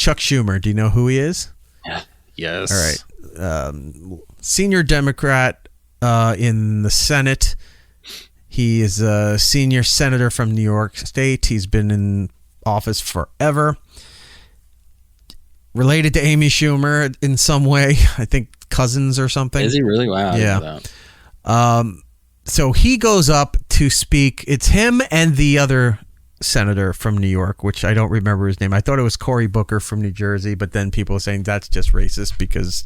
Chuck Schumer. Do you know who he is? Yes. All right. Senior Democrat in the Senate. He is a senior senator from New York State. He's been in office forever. Related to Amy Schumer in some way. I think cousins or something. Is he really? Wow. Yeah. So he goes up to speak. It's him and the other senator from New York, which I don't remember his name. I thought it was Cory Booker from New Jersey, but then people were saying that's just racist because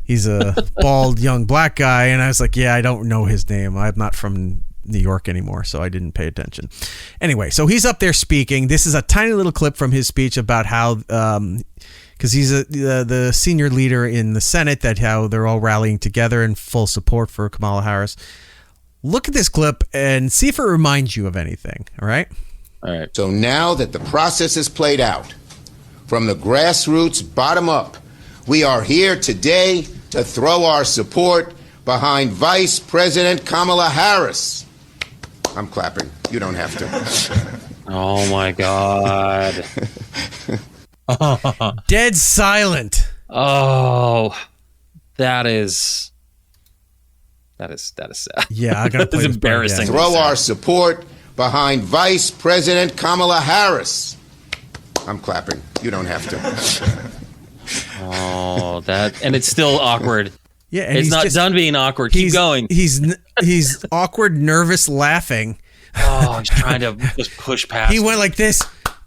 he's a bald young black guy. And I was like, yeah, I don't know his name. I'm not from New York anymore, so I didn't pay attention. Anyway, so he's up there speaking. This is a tiny little clip from his speech about how, because he's the senior leader in the Senate, that how they're all rallying together in full support for Kamala Harris. Look at this clip and see if it reminds you of anything. All right. All right. So now that the process is played out, from the grassroots bottom up, we are here today to throw our support behind Vice President Kamala Harris. I'm clapping. You don't have to. Oh, my God. Dead silent. Oh, that is sad. Yeah, I gotta play It's embarrassing. Throw our support behind Vice President Kamala Harris. I'm clapping. You don't have to. Oh, and it's still awkward. Yeah, and it's not done being awkward. Keep going. He's awkward, nervous, laughing. Oh, he's trying to just push past. He went like this,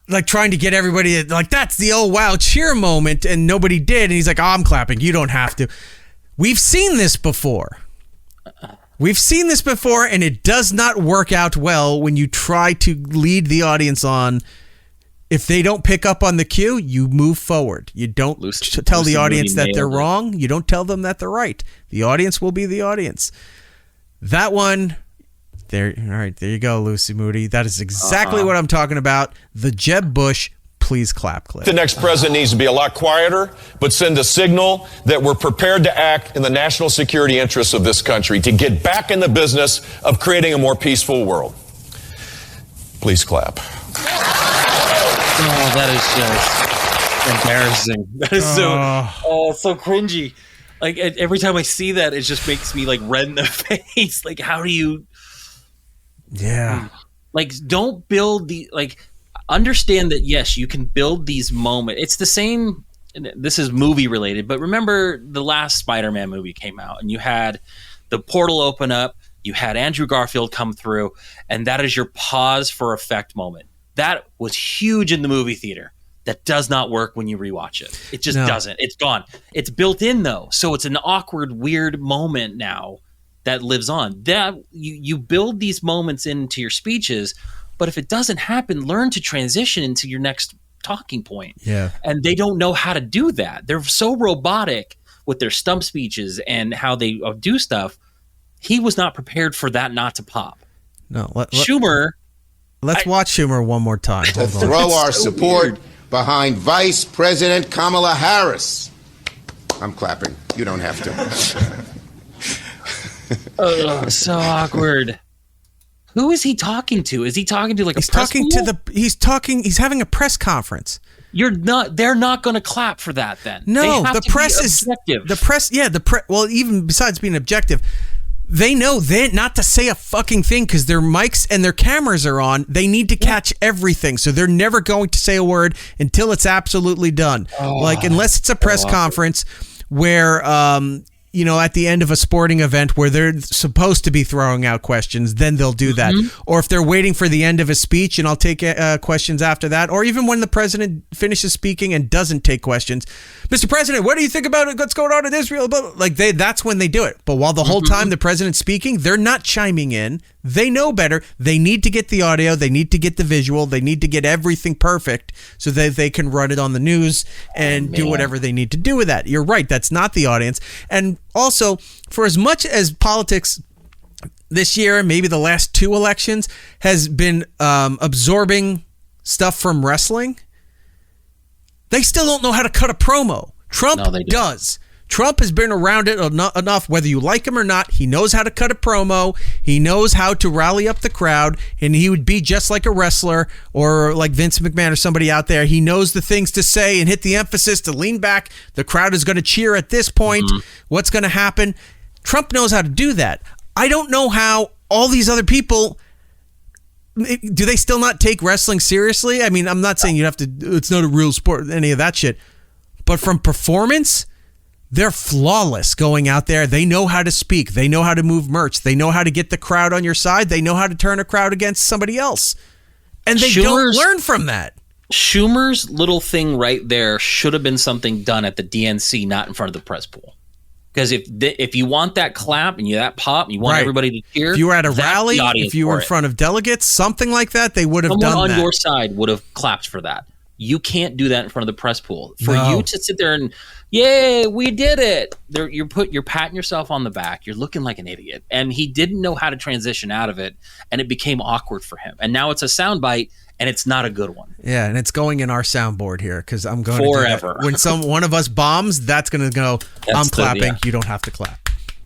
like trying to get everybody to, like, that's the oh wow cheer moment, and nobody did. And he's like, oh, I'm clapping. You don't have to. We've seen this before. And it does not work out well when you try to lead the audience on. If they don't pick up on the cue, you move forward. You don't tell the audience that they're wrong. You don't tell them that they're right. The audience will be the audience. That one, there. All right, there you go, Lucy Moody. That is exactly what I'm talking about. The Jeb Bush, please clap clip. The next president needs to be a lot quieter, but send a signal that we're prepared to act in the national security interests of this country to get back in the business of creating a more peaceful world. Please clap. Oh, that is just embarrassing. That is so cringy. Like every time I see that, it just makes me like red in the face. Like, how do you? Yeah. Like, don't build understand that, yes, you can build these moments. It's the same. This is movie related, but remember the last Spider-Man movie came out, and you had the portal open up. You had Andrew Garfield come through, and that is your pause for effect moment. That was huge in the movie theater. That does not work when you rewatch it. It just doesn't. It's gone. It's built in though, so it's an awkward, weird moment now that lives on. That you build these moments into your speeches, but if it doesn't happen, learn to transition into your next talking point. Yeah. And they don't know how to do that. They're so robotic with their stump speeches and how they do stuff. He was not prepared for that not to pop. No, Schumer. Let's watch Schumer one more time. To throw our support behind Vice President Kamala Harris. I'm clapping. You don't have to. So awkward. Who is he talking to? Is he talking to He's having a press conference. They're not going to clap for that then. No, the press is objective. Well, even besides being objective, they know not to say a fucking thing because their mics and their cameras are on. They need to catch everything. So they're never going to say a word until it's absolutely done. Unless it's a press conference where, at the end of a sporting event where they're supposed to be throwing out questions, then they'll do that. Or if they're waiting for the end of a speech and I'll take questions after that. Or even when the president finishes speaking and doesn't take questions. Mr. President, what do you think about what's going on in Israel? That's when they do it. But while the whole time the president's speaking, they're not chiming in. They know better. They need to get the audio. They need to get the visual. They need to get everything perfect so that they can run it on the news and do whatever they need to do with that. You're right. That's not the audience. And also, for as much as politics this year, maybe the last two elections, has been absorbing stuff from wrestling, they still don't know how to cut a promo. Trump does. Trump has been around it enough, whether you like him or not. He knows how to cut a promo. He knows how to rally up the crowd, and he would be just like a wrestler or like Vince McMahon or somebody out there. He knows the things to say and hit the emphasis to lean back. The crowd is going to cheer at this point. What's going to happen? Trump knows how to do that. I don't know how all these other people, do they still not take wrestling seriously? I mean, I'm not saying you have to, it's not a real sport, any of that shit. But from performance, they're flawless going out there. They know how to speak. They know how to move merch. They know how to get the crowd on your side. They know how to turn a crowd against somebody else. And they don't learn from that. Schumer's little thing right there should have been something done at the DNC, not in front of the press pool. Because if you want that clap and that pop, you want everybody to cheer. If you were at a rally, if you were in front of delegates, something like that, they would have done that. Someone on your side would have clapped for that. You can't do that in front of the press pool. For you to sit there and, yay, we did it. You're patting yourself on the back. You're looking like an idiot. And he didn't know how to transition out of it, and it became awkward for him. And now it's a soundbite, and it's not a good one. Yeah, and it's going in our soundboard here because I'm going forever. To do that. When one of us bombs, that's going to go, I'm clapping. You don't have to clap.